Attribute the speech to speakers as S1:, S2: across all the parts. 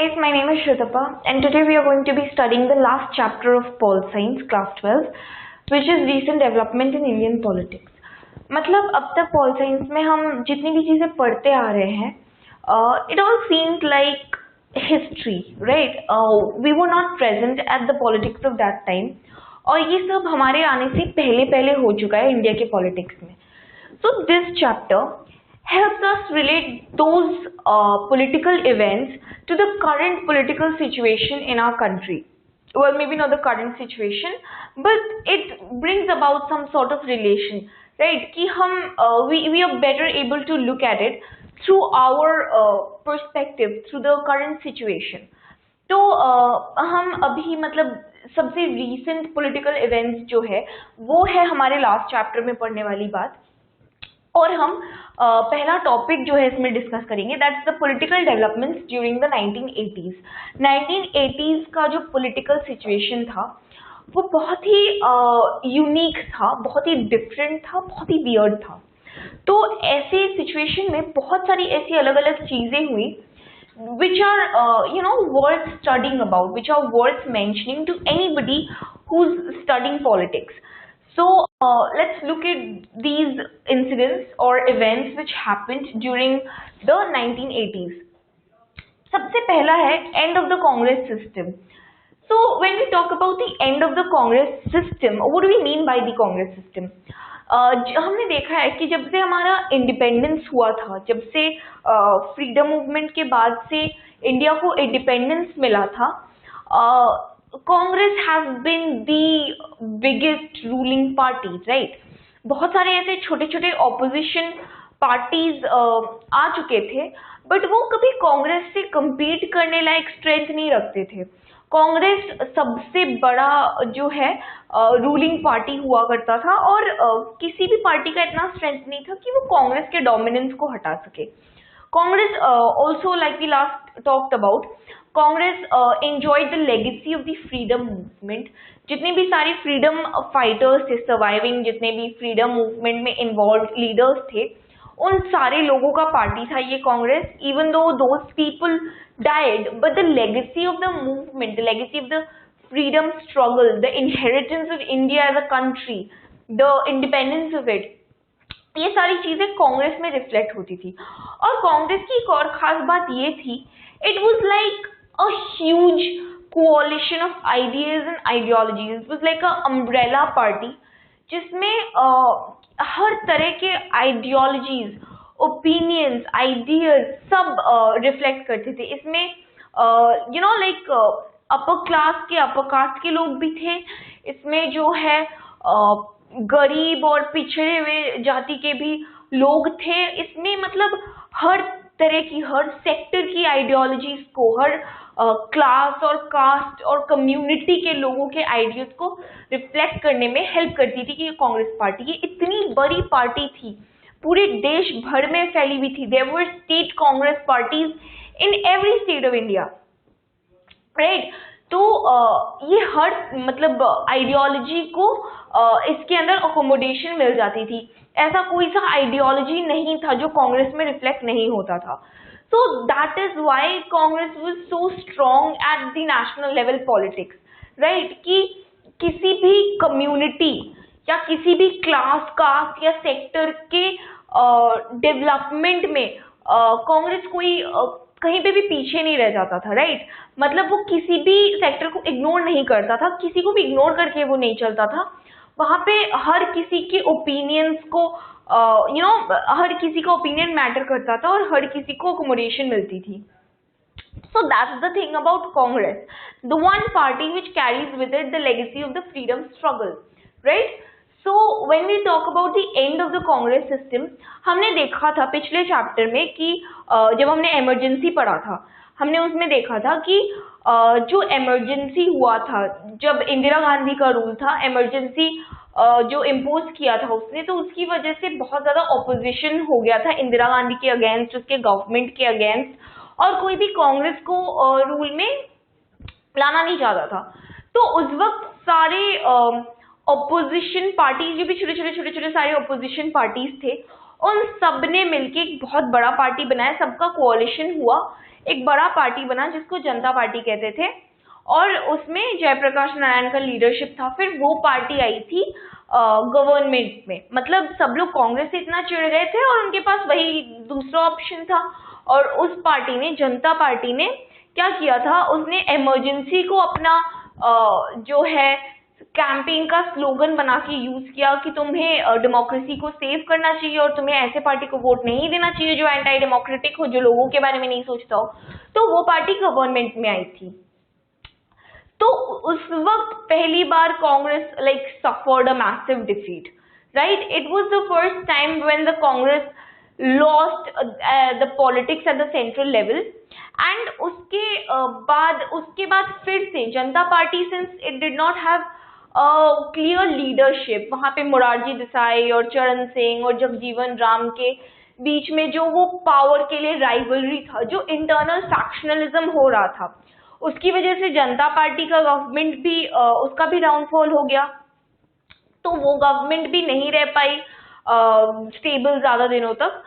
S1: Guys, my name is Shritapa and today we are going to be studying the last chapter of Pol Science, class 12, which is recent development in Indian politics. मतलब अब तक Pol Science में हम जितनी भी चीजें पढ़ते आ रहे हैं, it all seems like history, right? We were not present at the politics of that time, और ये सब हमारे आने से पहले हो चुका है इंडिया के पॉलिटिक्स में. So this chapter helps us relate those political events to the current political situation in our country. Well, maybe not the current situation, but it brings about some sort of relation, right? कि हम we are better able to look at it through our perspective, through the current situation. तो हम अभी मतलब सबसे recent political events जो है वो है हमारे last chapter में पढ़ने वाली बात. और हम पहला टॉपिक जो है इसमें डिस्कस करेंगे, that's the political developments during the 1980s. 1980s का जो पॉलिटिकल सिचुएशन था वो बहुत ही यूनिक था, बहुत ही डिफरेंट था, बहुत ही वियर्ड था. तो ऐसे सिचुएशन में बहुत सारी ऐसी अलग अलग चीजें हुई which are worth studying about, which are worth mentioning to anybody who's studying politics. So let's look at these incidents or events which happened during the 1980s. सबसे पहला है end of the Congress system. So when we talk about the end of the Congress system, what do we mean by the Congress system? हमने देखा है कि जब से हमारा इंडिपेंडेंस हुआ था, जब से फ्रीडम मूवमेंट के बाद से इंडिया को इंडिपेंडेंस मिला था, Congress has been the biggest ruling party, right? बहुत सारे ऐसे छोटे छोटे opposition parties आ चुके थे, but वो कभी कांग्रेस से compete करने लायक strength नहीं रखते थे. कांग्रेस सबसे बड़ा जो है रूलिंग पार्टी हुआ करता था और किसी भी पार्टी का इतना स्ट्रेंथ नहीं था कि वो कांग्रेस के डोमिनेंस को हटा सके. Congress also, like we last talked about, Congress enjoyed the legacy of the freedom movement. जितने भी सारे freedom fighters थे surviving, जितने भी freedom movement में involved leaders थे, उन सारे लोगों का पार्टी था ये Congress. Even though those people died, but the legacy of the movement, the legacy of the freedom struggle, the inheritance of India as a country, the independence of it, ये सारी चीजें कांग्रेस में रिफ्लेक्ट होती थी. और कांग्रेस की एक और खास बात ये थी, it was like a huge कोalition of ideas and ideologies. It was like a umbrella party जिसमें हर तरह के आइडियोलॉजीज, ओपिनियंस, आइडियाज सब रिफ्लेक्ट करते थे. इसमें लाइक अपर क्लास के, अपर कास्ट के लोग भी थे, इसमें जो है गरीब और पिछड़े हुए जाति के भी लोग थे. इसमें मतलब हर तरह की, हर सेक्टर की आइडियोलॉजीज को, हर क्लास और कास्ट और कम्युनिटी के लोगों के आइडियाज को रिफ्लेक्ट करने में हेल्प करती थी कि ये कांग्रेस पार्टी ये इतनी बड़ी पार्टी थी, पूरे देश भर में फैली हुई थी. There were state Congress parties in every state of India, right? तो ये हर मतलब आइडियोलॉजी को इसके अंदर अकोमोडेशन मिल जाती थी. ऐसा कोई सा आइडियोलॉजी नहीं था जो कांग्रेस में रिफ्लेक्ट नहीं होता था. So that is why Congress was so strong at the national level politics, right? कि किसी भी कम्युनिटी या किसी भी क्लास, कास्ट या सेक्टर के डेवलपमेंट में कांग्रेस कोई कहीं पे भी पीछे नहीं रह जाता था, राइट? मतलब वो किसी भी सेक्टर को इग्नोर नहीं करता था, किसी को भी इग्नोर करके वो नहीं चलता था. वहां पे हर किसी के ओपिनियंस को हर किसी का ओपिनियन मैटर करता था और हर किसी को अकोमोडेशन मिलती थी. So that's the thing about Congress, the one party which carries with it the legacy of the freedom struggle, right? So when we talk about the end of the Congress system, हमने देखा था पिछले chapter में कि जब हमने emergency पढ़ा था, हमने उसमें देखा था कि जो इमरजेंसी हुआ था, जब इंदिरा गांधी का रूल था, इमरजेंसी जो इम्पोज किया था उसने, तो उसकी वजह से बहुत ज्यादा ऑपोजिशन हो गया था इंदिरा गांधी के अगेंस्ट, उसके गवर्नमेंट के अगेंस्ट, और कोई भी कांग्रेस को रूल में लाना नहीं चाहता था. तो उस वक्त सारे ऑपोजिशन पार्टीज, जो भी छोटे छोटे सारे ऑपोजिशन पार्टीज थे, उन सब ने मिलके एक बहुत बड़ा पार्टी बनाया, सबका कोalition हुआ एक बड़ा पार्टी बना जिसको जनता पार्टी कहते थे, और उसमें जयप्रकाश नारायण का लीडरशिप था। फिर वो पार्टी आई थी गवर्नमेंट में, मतलब सब लोग कांग्रेस से इतना चिढ़ गए थे और उनके पास वही दूसरा ऑप्शन था, और उस पार्टी ने, जनता पार्टी ने क्या किया था, उसने इमरजेंसी को अपना जो है कैंपेन का स्लोगन बना के यूज किया कि तुम्हें डेमोक्रेसी को सेव करना चाहिए और तुम्हें ऐसे पार्टी को वोट नहीं देना चाहिए जो एंटी डेमोक्रेटिक हो, जो लोगों के बारे में नहीं सोचता हो। तो वो पार्टी गवर्नमेंट में आई थी। तो उस वक्त पहली बार Congress like suffered a massive defeat, right? It was the first time when the Congress lost the politics at the central level, and उसके बाद फिर से Janata Party, since it did not have clear leadership, वहां पे मोरारजी देसाई और चरण सिंह और जगजीवन राम के बीच में जो वो पावर के लिए राइवलरी था, जो इंटरनल फैक्शनलिज्म हो रहा था, उसकी वजह से जनता पार्टी का गवर्नमेंट भी उसका भी डाउनफॉल हो गया। तो वो गवर्नमेंट भी नहीं रह पाई स्टेबल ज्यादा दिनों तक।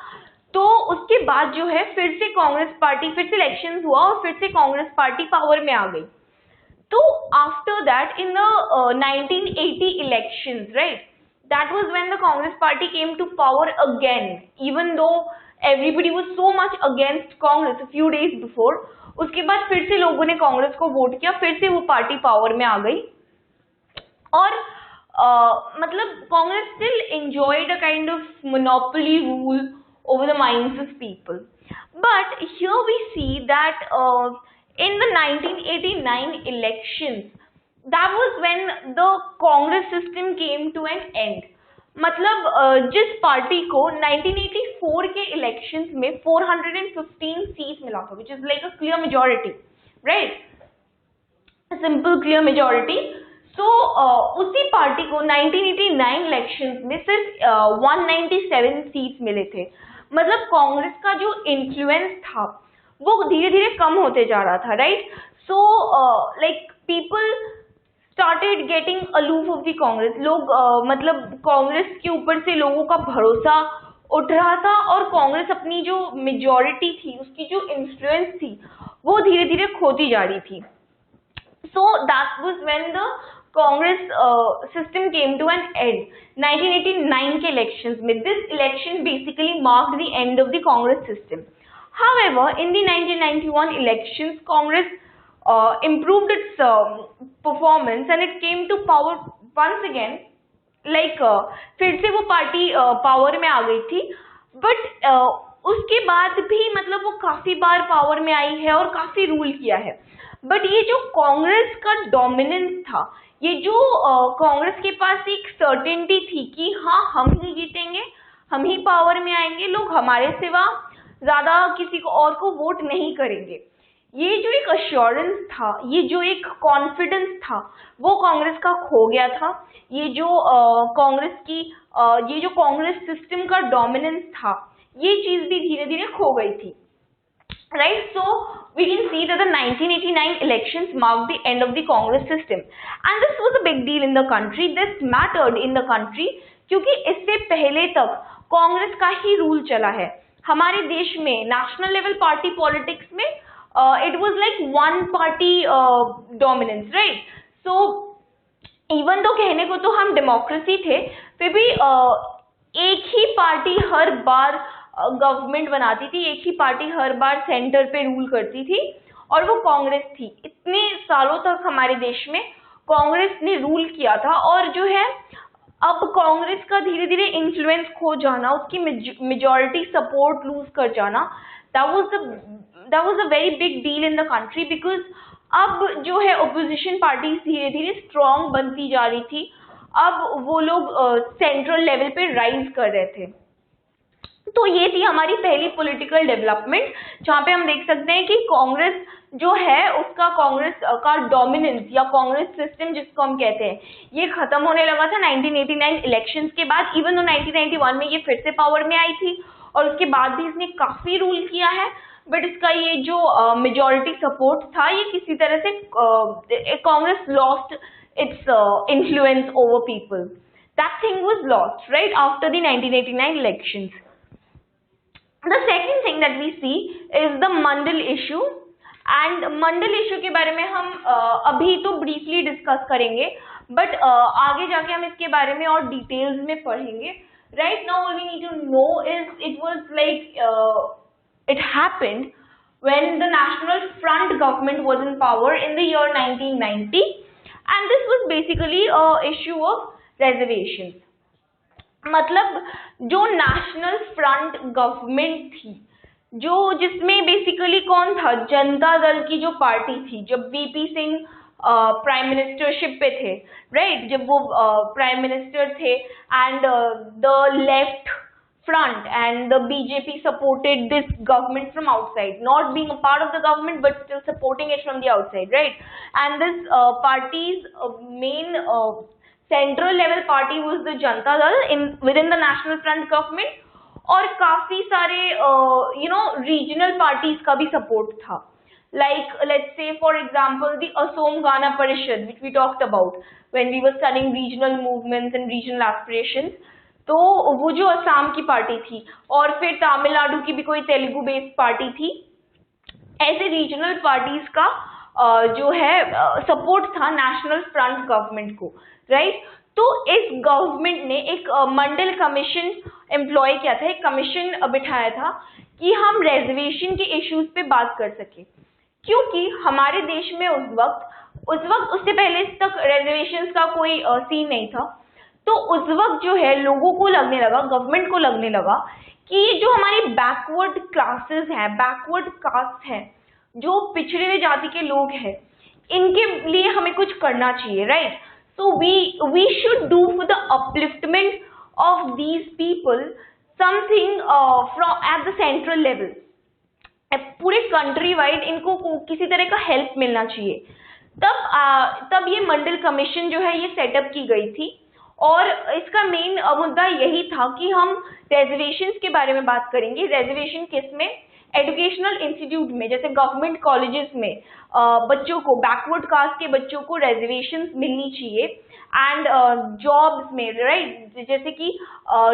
S1: तो उसके बाद जो है फिर से कांग्रेस पार्टी, फिर से इलेक्शन हुआ और फिर से कांग्रेस पार्टी पावर में आ गई। तो after that in the 1980 elections, right, that was when the Congress party came to power again, even though everybody was so much against Congress a few days before. उसके बाद फिर से लोगों ने कांग्रेस को वोट किया, फिर से वो पार्टी पावर में आ गई, और मतलब Congress still enjoyed a kind of monopoly rule over the minds of people. But here we see that in the 1989 elections, that was when the Congress system came to an end. मतलब जिस party को 1984 के elections में 415 seat मिला था, which is like a clear majority, right? A simple clear majority. So उसी party को 1989 elections में सिर्फ 197 सीट मिले थे। मतलब कांग्रेस का जो इन्फ्लुएंस था वो धीरे धीरे कम होते जा रहा था, right? So like people started getting aloof of the Congress. लोग मतलब कांग्रेस के ऊपर से लोगों का भरोसा उठ रहा था, और कांग्रेस अपनी जो मेजॉरिटी थी, उसकी जो इन्फ्लुएंस थी, वो धीरे धीरे खोती जा रही थी। So that was when the Congress system came to an end 1989 के इलेक्शंस में। This election basically marked the end of the Congress system. However, in the 1991 elections, Congress improved its performance and it came to power once again. Like फिर से वो party power में आ गई थी, but उसके बाद भी मतलब वो काफी बार पावर में आई है और काफी रूल किया है। बट ये जो कांग्रेस का डोमिनेंस था, ये जो कांग्रेस के पास एक सर्टेनिटी थी कि हाँ हम ही जीतेंगे, हम ही पावर में आएंगे, लोग हमारे सिवा ज्यादा किसी को और को वोट नहीं करेंगे, ये जो एक अश्योरेंस था, ये जो एक कॉन्फिडेंस था, वो कांग्रेस का खो गया था। ये जो कांग्रेस की ये जो कांग्रेस सिस्टम का डोमिनेंस था, ये चीज भी धीरे धीरे खो गई थी, right? So we can see that the 1989 elections marked the end of the Congress system, and this was a big deal in the country. This mattered in the country क्योंकि इससे पहले तक कांग्रेस का ही रूल चला है हमारे देश में। नेशनल लेवल पार्टी पॉलिटिक्स में it was like one party dominance, right? So even though कहने को तो हम डेमोक्रेसी थे, फिर भी एक ही पार्टी हर बार गवर्नमेंट बनाती थी, एक ही पार्टी हर बार सेंटर पे रूल करती थी, और वो कांग्रेस थी। इतने सालों तक हमारे देश में कांग्रेस ने रूल किया था, और जो है अब कांग्रेस का धीरे धीरे इन्फ्लुएंस खो जाना, उसकी मेजॉरिटी सपोर्ट लूज कर जाना, that was a very big deal in the country, because अब जो है ओपोजिशन पार्टी धीरे धीरे स्ट्रॉन्ग बनती जा रही थी। अब वो लोग सेंट्रल लेवल पे राइज कर रहे थे। तो ये थी हमारी पहली पॉलिटिकल डेवलपमेंट, जहाँ पे हम देख सकते हैं कि कांग्रेस जो है उसका, कांग्रेस का डोमिनेंस या कांग्रेस सिस्टम जिसको हम कहते हैं, ये खत्म होने लगा था 1989 इलेक्शंस के बाद। इवन तो 1991 में ये फिर से पावर में आई थी, और उसके बाद भी इसने काफी रूल किया है, बट इसका ये जो मेजॉरिटी सपोर्ट था, ये किसी तरह से Congress lost its influence over people. That thing was lost right after the 1989 elections. The second thing that we see is the Mandal issue, and Mandal issue के बारे में हम अभी तो briefly discuss करेंगे, but आगे जाके हम इसके बारे में और details में पढ़ेंगे. Right now all we need to know is it was like it happened when the National Front government was in power in the year 1990, and this was basically a issue of reservations. मतलब जो national front government थी, जो जिसमें basically कौन था, जनता दल की जो party थी, जब वीपी सिंह प्राइम मिनिस्टरशिप पे थे, राइट, जब वो प्राइम मिनिस्टर थे, and the left front and the BJP supported this government from outside, not being a part of the government but still supporting it from the outside, right? And this party's main central level party was the Janata Dal within the National Front government, और काफी सारे regional parties का भी support था. Like let's say for example the Assom Gana Parishad, which we talked about when we were studying regional movements and regional aspirations. तो वो जो असम की पार्टी थी, और फिर तमिलनाडु की भी कोई तेलुगु बेस्ड पार्टी थी. ऐसे रीजनल पार्टीज का जो है सपोर्ट था नेशनल फ्रंट गवर्नमेंट को, राइट. तो इस गवर्नमेंट ने एक मंडल कमीशन एम्प्लॉय किया था, एक कमीशन बिठाया था कि हम रिजर्वेशन के इश्यूज पे बात कर सके, क्योंकि हमारे देश में उस वक्त उससे पहले तक रिजर्वेशन का कोई सीन नहीं था. तो उस वक्त जो है लोगों को लगने लगा, गवर्नमेंट को लगने लगा कि ये जो हमारी बैकवर्ड क्लासेस हैं, बैकवर्ड कास्ट हैं, जो पिछड़े हुए जाति के लोग हैं, इनके लिए हमें कुछ करना चाहिए, right. So we should do for the upliftment of these people something from at the central level. पूरे कंट्री वाइड इनको किसी तरह का हेल्प मिलना चाहिए. तब ये मंडल कमीशन जो है ये सेटअप की गई थी, और इसका मेन मुद्दा यही था कि हम रिजर्वेशंस के बारे में बात करेंगे. रिजर्वेशन किस में? एजुकेशनल इंस्टीट्यूट में, जैसे गवर्नमेंट कॉलेजेस में बच्चों को, बैकवर्ड कास्ट के बच्चों को रिजर्वेशंस मिलनी चाहिए. एंड जॉब्स में, राइट, जैसे कि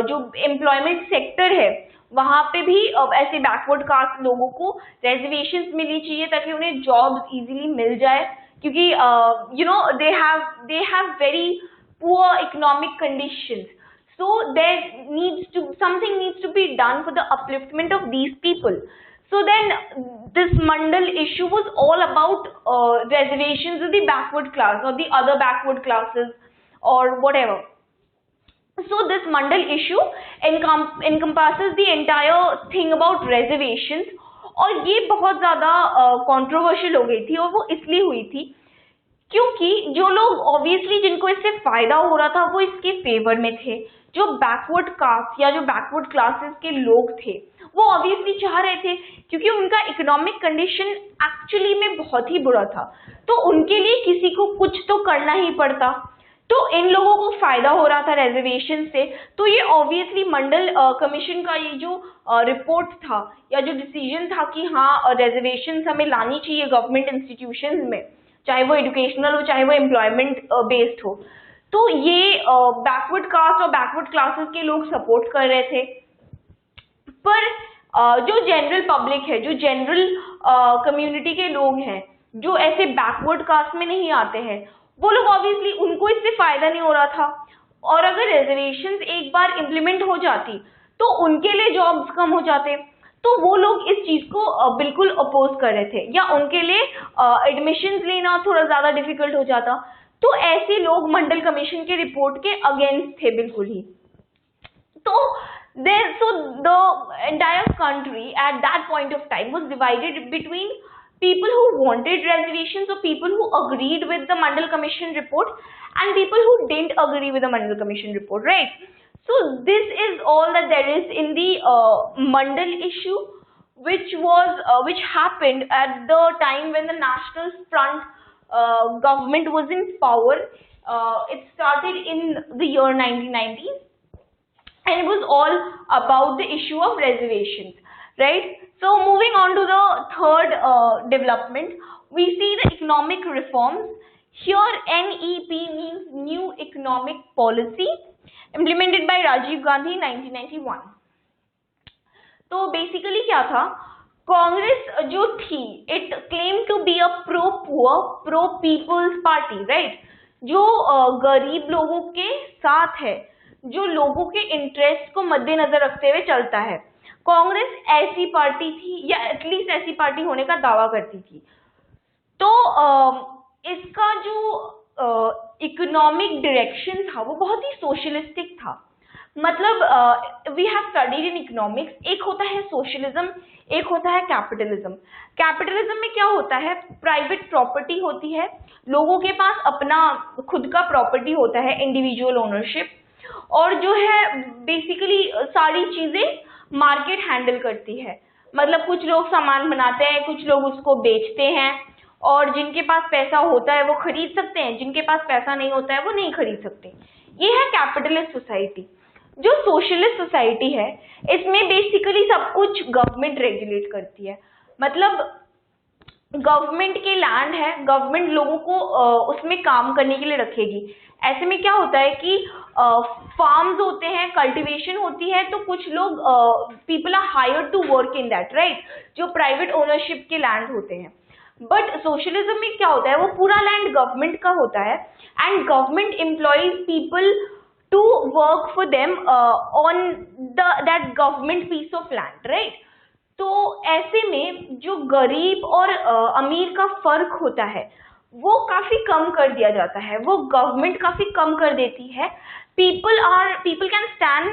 S1: जो एम्प्लॉयमेंट सेक्टर है वहाँ पे भी ऐसे बैकवर्ड कास्ट लोगों को रिजर्वेशंस मिलनी चाहिए ताकि उन्हें जॉब्स इजीली मिल जाए, क्योंकि they have very poor economic conditions. So something needs to be done for the upliftment of these people. So then this Mandal issue was all about reservations of the backward class or the other backward classes or whatever. So this Mandal issue encompasses the entire thing about reservations, और ये बहुत ज़्यादा controversial हो गई थी, और वो इसलिए हुई थी क्योंकि जो लोग ऑब्वियसली जिनको इससे फायदा हो रहा था वो इसके फेवर में थे. जो बैकवर्ड कास्ट या जो बैकवर्ड क्लासेस के लोग थे वो ऑब्वियसली चाह रहे थे, क्योंकि उनका इकोनॉमिक कंडीशन एक्चुअली में बहुत ही बुरा था, तो उनके लिए किसी को कुछ तो करना ही पड़ता. तो इन लोगों को फायदा हो रहा था रिजर्वेशन से. तो ये ऑब्वियसली मंडल कमीशन का ये जो रिपोर्ट था या जो डिसीजन था कि हाँ रिजर्वेशन हमें लानी चाहिए गवर्नमेंट इंस्टीट्यूशंस में, चाहे वो एजुकेशनल हो चाहे वो एम्प्लॉयमेंट बेस्ड हो, तो ये बैकवर्ड कास्ट और बैकवर्ड क्लासेस के लोग सपोर्ट कर रहे थे. पर जो जनरल पब्लिक है, जो जनरल कम्युनिटी के लोग हैं, जो ऐसे बैकवर्ड कास्ट में नहीं आते हैं, वो लोग ऑब्वियसली उनको इससे फायदा नहीं हो रहा था. और अगर रिजर्वेशंस एक बार इम्प्लीमेंट हो जाती तो उनके लिए जॉब्स कम हो जाते, तो वो लोग इस चीज को बिल्कुल अपोज कर रहे थे, या उनके लिए एडमिशंस लेना थोड़ा ज्यादा डिफिकल्ट हो जाता. तो ऐसे लोग मंडल कमीशन के रिपोर्ट के अगेंस्ट थे बिल्कुल ही. तो the entire country at that point of time was divided between people who wanted reservations, or people who agreed with the Mandal Commission report, and people who didn't agree with the Mandal Commission report, right? So this is all that there is in the Mandal issue, which happened at the time when the National Front government was in power. It started in the year 1990, and it was all about the issue of reservations, right? So moving on to the third development, we see the economic reforms. Here NEP means New Economic Policy, implemented by Rajiv Gandhi in 1991. तो basically क्या था, कांग्रेस जो थी it claim to be a pro poor pro people's party, right, जो गरीब लोगों के साथ है, जो लोगों के इंटरेस्ट को मद्देनजर रखते हुए चलता है। कांग्रेस ऐसी पार्टी थी, या एटलीस्ट ऐसी पार्टी होने का दावा करती थी। तो इसका जो इकोनॉमिक डायरेक्शन था वो बहुत ही सोशलिस्टिक था। मतलब we have studied in economics, एक होता है सोशलिज्म, एक होता है कैपिटलिज्म। कैपिटलिज्म में क्या होता है, प्राइवेट प्रॉपर्टी होती है, लोगों के पास अपना खुद का प्रॉपर्टी होता है, इंडिविजुअल ओनरशिप, और जो है बेसिकली सारी चीजें मार्केट हैंडल करती है। मतलब कुछ लोग सामान बनाते हैं, कुछ लोग उसको बेचते हैं, और जिनके पास पैसा होता है वो खरीद सकते हैं, जिनके पास पैसा नहीं होता है वो नहीं खरीद सकते। ये है कैपिटलिस्ट सोसाइटी। जो सोशलिस्ट सोसाइटी है इसमें बेसिकली सब कुछ गवर्नमेंट रेगुलेट करती है। मतलब गवर्नमेंट के लैंड है, गवर्नमेंट लोगों को उसमें काम करने के लिए रखेगी। ऐसे में क्या होता है कि फार्म्स होते हैं, कल्टीवेशन होती है, तो कुछ लोग people are hired to work in that, right, जो प्राइवेट ओनरशिप के लैंड होते हैं। बट सोशलिज्म में क्या होता है, वो पूरा लैंड गवर्नमेंट का होता है, and government employs people to work for them on that government piece of land, right. तो ऐसे में जो गरीब और अमीर का फर्क होता है वो काफी कम कर दिया जाता है, वो गवर्नमेंट काफी कम कर देती है। People can stand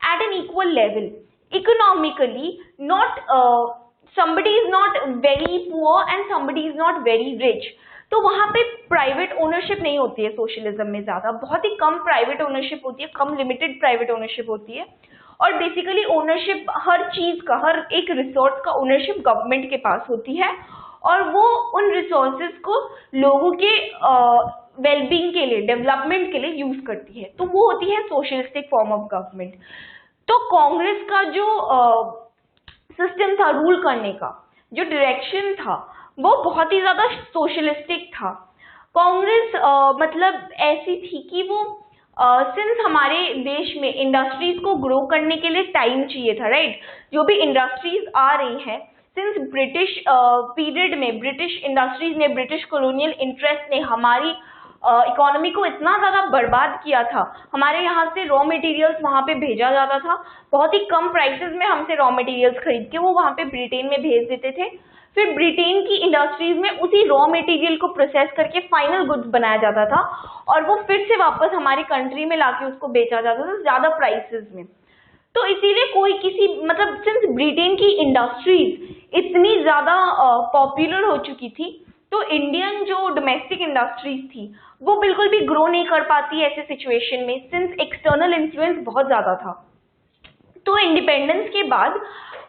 S1: at an equal level economically, not somebody is not very poor and somebody is not very rich। तो वहां पे प्राइवेट ओनरशिप नहीं होती है सोशलिज्म में, ज्यादा बहुत ही कम प्राइवेट ओनरशिप होती है, कम लिमिटेड प्राइवेट ओनरशिप होती है। और बेसिकली ओनरशिप हर चीज का, हर एक रिसोर्स का ओनरशिप गवर्नमेंट के पास होती है, और वो उन रिसोर्सेज को लोगों के वेलबींग के लिए, डेवलपमेंट के लिए यूज करती है। तो वो होती है सोशलिस्टिक फॉर्म ऑफ गवर्नमेंट। तो कांग्रेस का जो सिस्टम था रूल करने का, जो डायरेक्शन था, वो बहुत ही ज्यादा सोशलिस्टिक था। कांग्रेस मतलब ऐसी थी कि वो सिंस हमारे देश में इंडस्ट्रीज को ग्रो करने के लिए टाइम चाहिए था, राइट, जो भी इंडस्ट्रीज आ रही हैं, सिंस ब्रिटिश पीरियड में ब्रिटिश इंडस्ट्रीज ने, ब्रिटिश कॉलोनियल इंटरेस्ट ने हमारी इकोनॉमी को इतना ज्यादा बर्बाद किया था। हमारे यहाँ से रॉ मटेरियल्स वहां पे भेजा जाता था, बहुत ही कम प्राइसेस में हमसे रॉ मटेरियल्स खरीद के वो वहां पे ब्रिटेन में भेज देते थे। फिर ब्रिटेन की इंडस्ट्रीज में उसी रॉ मटेरियल को प्रोसेस करके फाइनल गुड्स बनाया जाता था, और वो फिर से वापस हमारी कंट्री में लाके उसको बेचा जाता था ज्यादा प्राइसेस में। तो इसीलिए कोई किसी, मतलब सिंस ब्रिटेन की इंडस्ट्रीज इतनी ज्यादा पॉपुलर हो चुकी थी, तो इंडियन जो डोमेस्टिक इंडस्ट्रीज थी वो बिल्कुल भी ग्रो नहीं कर पाती ऐसे सिचुएशन में, सिंस एक्सटर्नल इन्फ्लुएंस बहुत ज्यादा था। तो इंडिपेंडेंस के बाद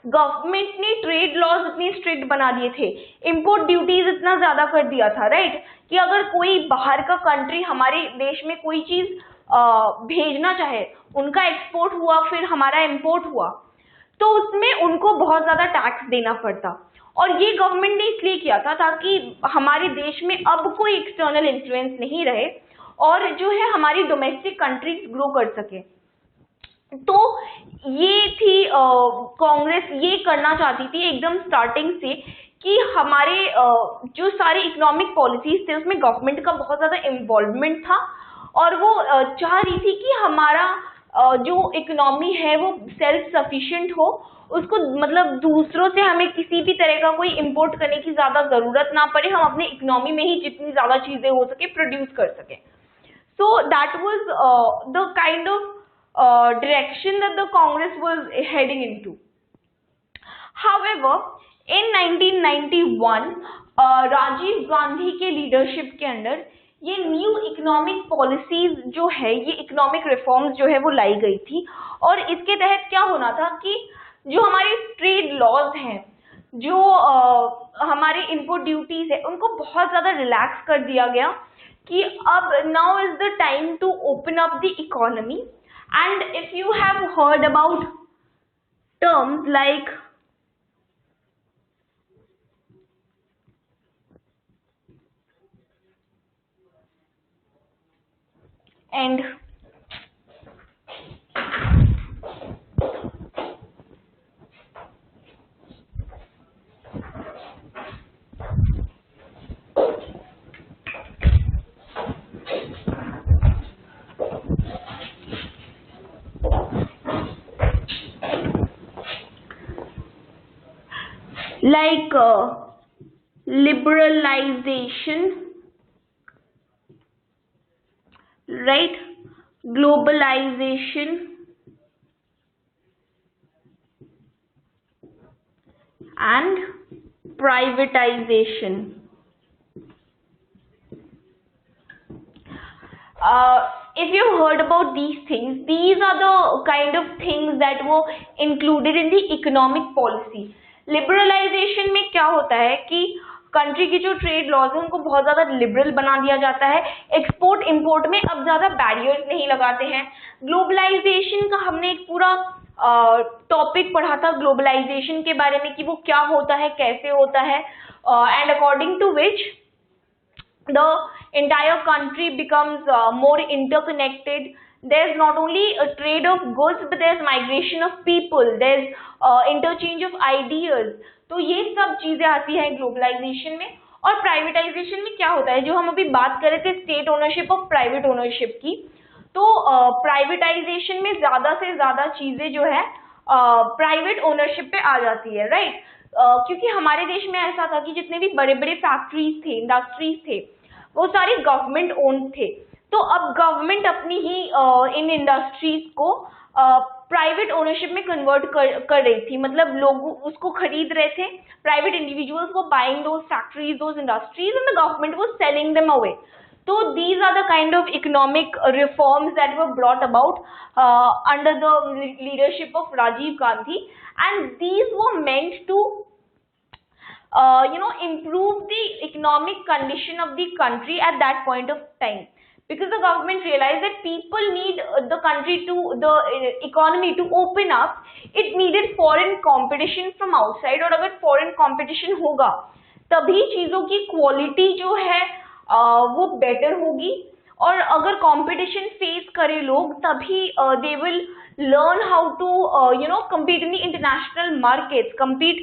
S1: गवर्नमेंट ने ट्रेड लॉज इतने स्ट्रिक्ट बना दिए थे, इंपोर्ट ड्यूटीज इतना ज्यादा कर दिया था, राइट, कि अगर कोई बाहर का कंट्री हमारे देश में कोई चीज भेजना चाहे, उनका एक्सपोर्ट हुआ फिर हमारा इंपोर्ट हुआ, तो उसमें उनको बहुत ज्यादा टैक्स देना पड़ता। और ये गवर्नमेंट ने इसलिए किया था ताकि हमारे देश में अब कोई एक्सटर्नल इन्फ्लुएंस नहीं रहे, और जो है हमारी डोमेस्टिक कंट्रीज ग्रो कर सके। तो ये थी कांग्रेस ये करना चाहती थी एकदम स्टार्टिंग से, कि हमारे जो सारे इकोनॉमिक पॉलिसीज थे उसमें गवर्नमेंट का बहुत ज्यादा इन्वॉल्वमेंट था, और वो चाह रही थी कि हमारा जो इकोनॉमी है वो सेल्फ सफिशिएंट हो, उसको मतलब दूसरों से हमें किसी भी तरह का कोई इंपोर्ट करने की ज्यादा जरूरत ना पड़े, हम अपने इकोनॉमी में ही जितनी ज्यादा चीजें हो सके प्रोड्यूस कर सके। सो that was the kind of direction that the Congress was heading into. However, in 1991, Rajiv Gandhi के लीडरशिप के अंडर ये न्यू इकोनॉमिक पॉलिसीज जो है, ये इकोनॉमिक रिफॉर्म्स जो है वो लाई गई थी, और इसके तहत क्या होना था कि जो हमारे ट्रेड लॉज हैं, जो हमारे इम्पोर्ट ड्यूटीज है, उनको बहुत ज्यादा रिलैक्स कर दिया गया, कि अब now is the time to open up the economy. And if you have heard about terms like like liberalization, right, globalization and privatization. If you've heard about these things, these are the kind of things that were included in the economic policy. Liberalization में क्या होता है कि country की जो trade laws है उनको बहुत ज्यादा लिबरल बना दिया जाता है, एक्सपोर्ट इंपोर्ट में अब ज्यादा बैरियर्स नहीं लगाते हैं. ग्लोबलाइजेशन का हमने एक पूरा टॉपिक पढ़ा था ग्लोबलाइजेशन के बारे में कि वो क्या होता है, कैसे होता है, and according to which the entire country becomes more interconnected. There's not only a trade of goods but there's migration of people, there's interchange of ideas. तो ये सब चीजें आती है ग्लोबलाइजेशन में. और प्राइवेटाइजेशन में क्या होता है, जो हम अभी बात कर रहे थे स्टेट ओनरशिप और प्राइवेट ओनरशिप की, तो प्राइवेटाइजेशन में ज्यादा से ज्यादा चीजें जो है प्राइवेट ओनरशिप पे आ जाती है, राइट. क्योंकि हमारे देश में ऐसा था कि जितने भी बड़े बड़े फैक्ट्रीज थे, इंडस्ट्रीज थे, वो सारे गवर्नमेंट ओन्ड थे. तो अब गवर्नमेंट अपनी ही इन इंडस्ट्रीज को प्राइवेट ओनरशिप में कन्वर्ट कर रही थी. मतलब लोग उसको खरीद रहे थे, प्राइवेट इंडिविजुअल्स वो buying those factories, those industries, and the government was selling them away. So these are the kind of economic reforms that were brought about under the leadership of Rajiv Gandhi, and these were meant to improve the economic condition of the country at that point of time, because the government realized that people need the country to, the economy to open up. It needed foreign competition from outside, और अगर foreign competition होगा तभी चीजों की quality जो है वो better होगी, और अगर कंपटीशन फेस करे लोग तभी they will learn how to compete in the international markets, compete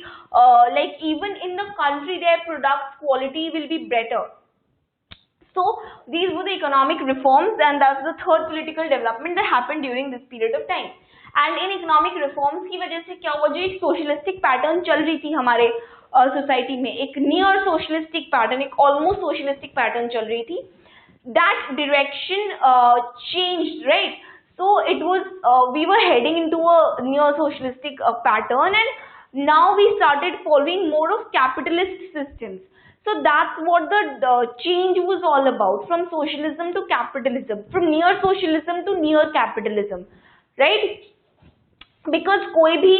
S1: like even in the country their products quality will be better. So these were the economic reforms, and that's the third political development that happened during this period of time. And in economic reforms की वजह से क्या हुआ, जो एक socialistic pattern चल रही थी हमारे सोसाइटी में, एक नियर सोशलिस्टिक पैटर्न, एक ऑलमोस्ट सोशलिस्टिक पैटर्न चल रही थी, that direction changed, right? So it was we were heading into a neo socialistic pattern, and now we started following more of capitalist systems. So that's what the change was all about, from socialism to capitalism, from near socialism to near capitalism, right? Because कोई भी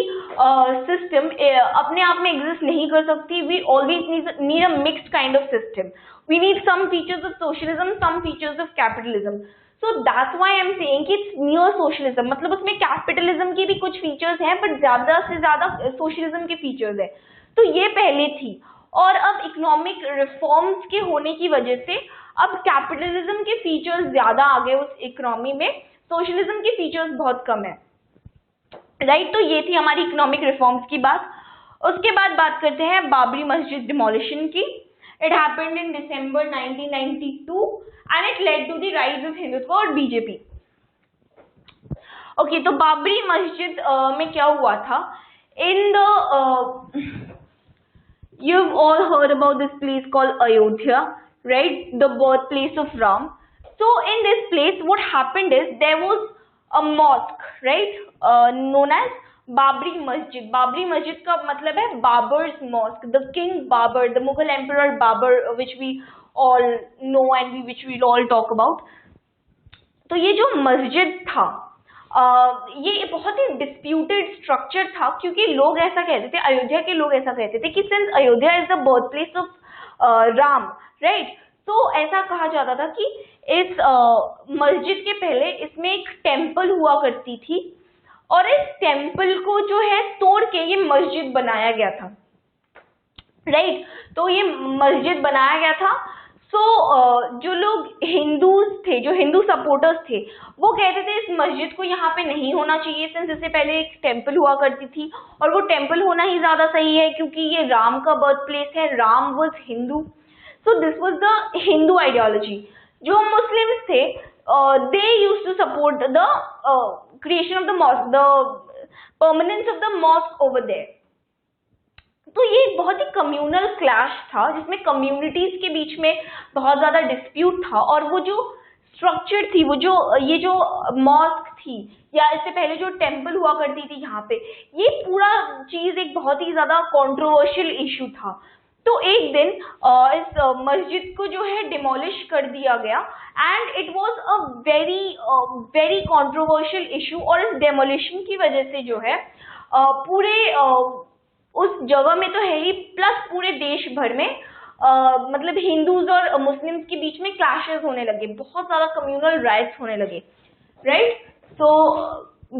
S1: system अपने आप में exist नहीं कर सकती. We always need a mixed kind of system. We need some features of socialism, some features of capitalism. So that's why I am saying कि it's near socialism. मतलब उसमें कैपिटलिज्म की भी कुछ फीचर्स हैं, बट ज्यादा से ज्यादा सोशलिज्म के फीचर्स है. तो ये पहले थी, और अब इकोनॉमिक रिफॉर्म्स के होने की वजह से अब कैपिटलिज्म के फीचर्स ज्यादा आ गए उस इकोनॉमी में, सोशलिज्म के फीचर्स बहुत कम है, राइट. तो ये थी हमारी इकोनॉमिक रिफॉर्म्स की बात. उसके बाद बात करते हैं बाबरी मस्जिद डिमोलिशन की. It happened in December 1992 and it led to the rise of Hindutva और बीजेपी. ओके, तो बाबरी मस्जिद में क्या हुआ था, in the you've all heard about this place called Ayodhya, right, the birthplace of Ram. So in this place what happened is there was a mosque, right, known as Babri Masjid. Babri Masjid का मतलब है Babur's mosque, the king Babur, the Mughal emperor Babur, which we all know and which we all talk about. तो ये जो मस्जिद था ये बहुत ही डिस्प्यूटेड स्ट्रक्चर था, क्योंकि लोग ऐसा कहते थे, अयोध्या के लोग ऐसा कहते थे कि since Ayodhya is the birth place of Ram, right, तो ऐसा कहा जाता था कि इस मस्जिद के पहले इसमें एक टेम्पल हुआ करती थी, और इस टेम्पल को जो है तोड़ के ये मस्जिद बनाया गया था, राइट. तो ये मस्जिद बनाया गया था. सो जो लोग हिंदूज थे, जो हिंदू सपोर्टर्स थे, वो कहते थे इस मस्जिद को यहाँ पे नहीं होना चाहिए, सिंस इससे पहले एक टेम्पल हुआ करती थी, और वो टेम्पल होना ही ज्यादा सही है क्योंकि ये राम का बर्थ प्लेस है, Ram was Hindu. So this was the Hindu ideology. जो मुस्लिम्स थे they used to support the creation of the mosque, the permanence of the mosque over there. तो ये एक बहुत ही कम्युनल क्लैश था जिसमें कम्युनिटीज के बीच में बहुत ज्यादा डिस्प्यूट था, और वो जो स्ट्रक्चर थी, वो जो ये जो मॉस्क थी या इससे पहले जो टेम्पल हुआ करती थी यहाँ पे, ये पूरा चीज एक बहुत ही ज्यादा कंट्रोवर्शियल इशू था। तो एक दिन इस मस्जिद को जो है डिमोलिश कर दिया गया, and it was a very very controversial issue. और इस डेमोलिशन की वजह से जो है पूरे उस जगह में तो है ही, प्लस पूरे देश भर में मतलब हिंदूज और मुस्लिम्स के बीच में क्लैशेस होने लगे, बहुत ज्यादा कम्युनल राइट्स होने लगे, right. So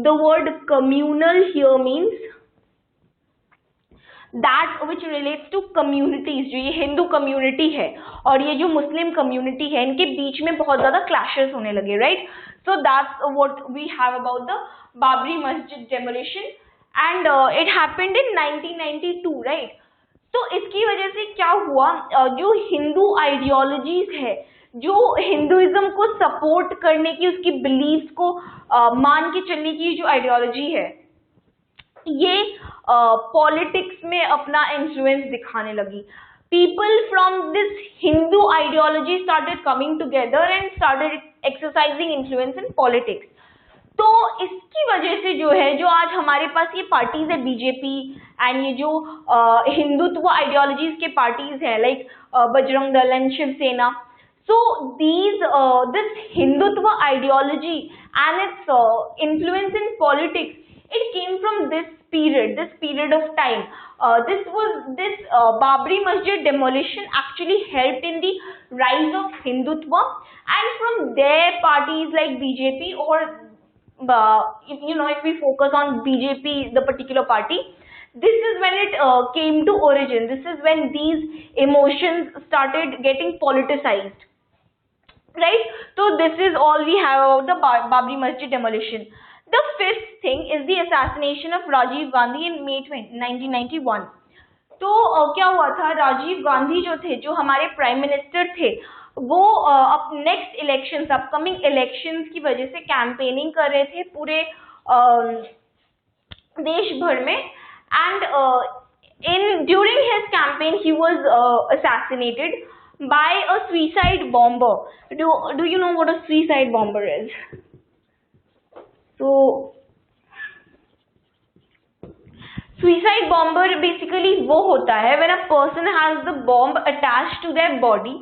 S1: the word communal here means that which relates to communities. जो ये हिंदू कम्युनिटी है और ये जो मुस्लिम कम्युनिटी है, इनके बीच में बहुत ज्यादा क्लैशेस होने लगे, right. So that's what we have about the Babri Masjid demolition, and it happened in 1992, right. तो इसकी वजह से क्या हुआ, जो हिंदू आइडियोलॉजीज है, जो हिंदुइज्म को सपोर्ट करने की, उसकी बिलीफ्स को मान के चलने की जो आइडियोलॉजी है, ये पॉलिटिक्स में अपना इन्फ्लुएंस दिखाने लगी। People from this Hindu ideology started coming together and started exercising influence in politics. तो इसकी वजह से जो है, जो आज हमारे पास ये पार्टीज है बीजेपी एंड ये जो हिंदुत्व आइडियोलॉजीज के पार्टीज है like Bajrang Dal and Shiv Sena, so this Hindutva ideology and its influence in politics, it came from this period of time. This Babri Masjid demolition actually helped in the rise of Hindutva, and from there parties like BJP, or if we focus on BJP, the particular party, this is when it came to origin. This is when these emotions started getting politicized. Right, so this is all we have about the Babri Masjid demolition. The fifth thing is the assassination of Rajiv Gandhi in May 1991. तो क्या हुआ था, राजीव गांधी जो थे, जो हमारे prime minister थे, वो अब नेक्स्ट इलेक्शंस, अपकमिंग इलेक्शंस की वजह से कैंपेनिंग कर रहे थे पूरे देश भर में, and during his campaign he was assassinated by a suicide bomber. Do you know what a suicide bomber is? So suicide bomber basically वो होता है when a person has the bomb attached to their body,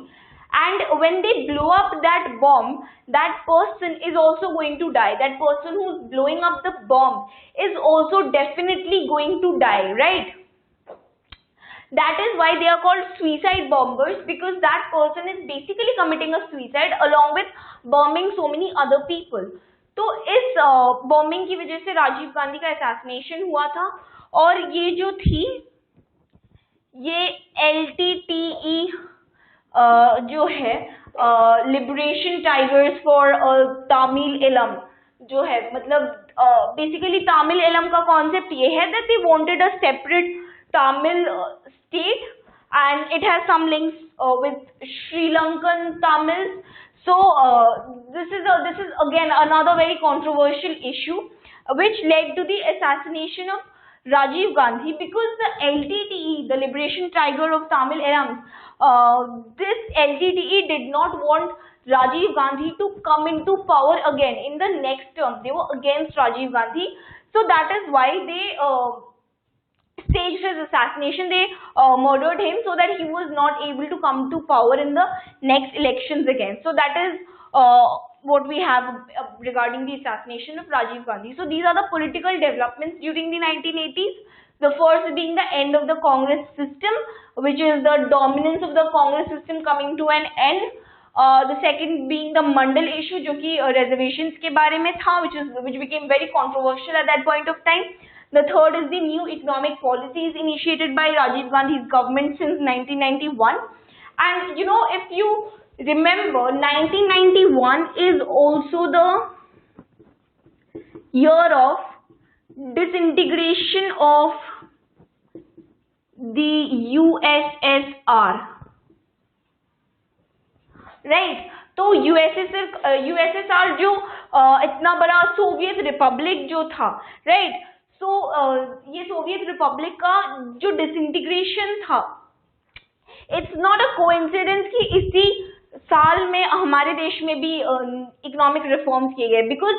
S1: and when they blow up that bomb, that person is also going to die. That person who's blowing up the bomb is also definitely going to die, right? That is why they are called suicide bombers, because that person is basically committing a suicide along with bombing so many other people. तो इस bombing की वजह से राजीव गांधी का assassination हुआ था, और ये जो थी, ये LTTE जो है लिबरेशन टाइगर्स फॉर तमिल इलम जो है, मतलब बेसिकली तमिल इलम का कॉन्सेप्ट ये है that they wanted a separate Tamil state, and it has some links with Sri Lankan Tamils. So this is again another very controversial issue which led to the assassination of Rajiv Gandhi, because the LTTE, the Liberation Tiger of Tamil Elams, this LTTE did not want Rajiv Gandhi to come into power again in the next term. They were against Rajiv Gandhi, so that is why they staged his assassination. They murdered him so that he was not able to come to power in the next elections again. So that is what we have regarding the assassination of Rajiv Gandhi. So these are the political developments during the 1980s. The first being the end of the Congress system, which is the dominance of the Congress system coming to an end. The second being the Mandal issue, जो कि reservations के बारे में था, which became very controversial at that point of time. The third is the new economic policies initiated by Rajiv Gandhi's government since 1991. And if you remember, 1991 is also the year of disintegration of the USSR. Right? तो USSR जो इतना बड़ा Soviet Republic जो था, right? सो ये Soviet Republic का जो disintegration था, इट्स नॉट अ कोइंसिडेंस कि इसी साल में हमारे देश में भी इकोनॉमिक रिफॉर्म्स किए गए, बिकॉज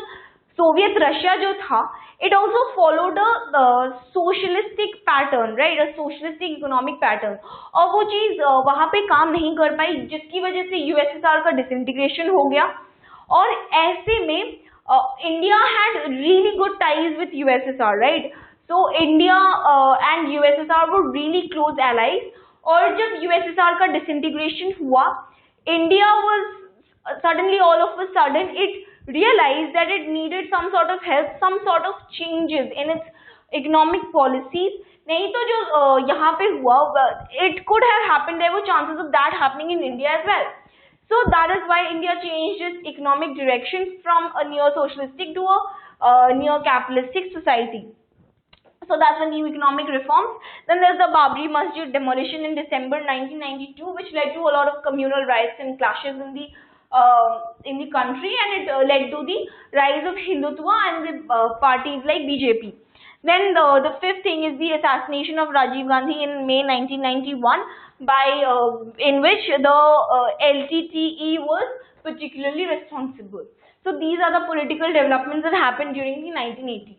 S1: सोवियत रशिया जो था, it also followed a socialistic pattern, right, a socialistic economic pattern, और वो चीज वहां पे काम नहीं कर पाई, जिसकी वजह से यूएसएसआर का डिसइंटीग्रेशन हो गया। और ऐसे में India had really good ties with USSR, right, so India and USSR were really close allies. और जब यूएसएसआर का डिसइंटीग्रेशन हुआ, India was suddenly, all of a sudden, it realized that it needed some sort of help, some sort of changes in its economic policies. नहीं तो जो यहाँ पे हुआ, it could have happened, there were chances of that happening in India as well. So that is why India changed its economic direction from a neo-socialistic to a neo-capitalistic society. So that's the new economic reforms. Then there's the Babri Masjid demolition in December 1992, which led to a lot of communal riots and clashes in the country, and it led to the rise of Hindutva and the parties like BJP. Then the fifth thing is the assassination of Rajiv Gandhi in May 1991, in which the LTTE was particularly responsible. So these are the political developments that happened during the 1980s.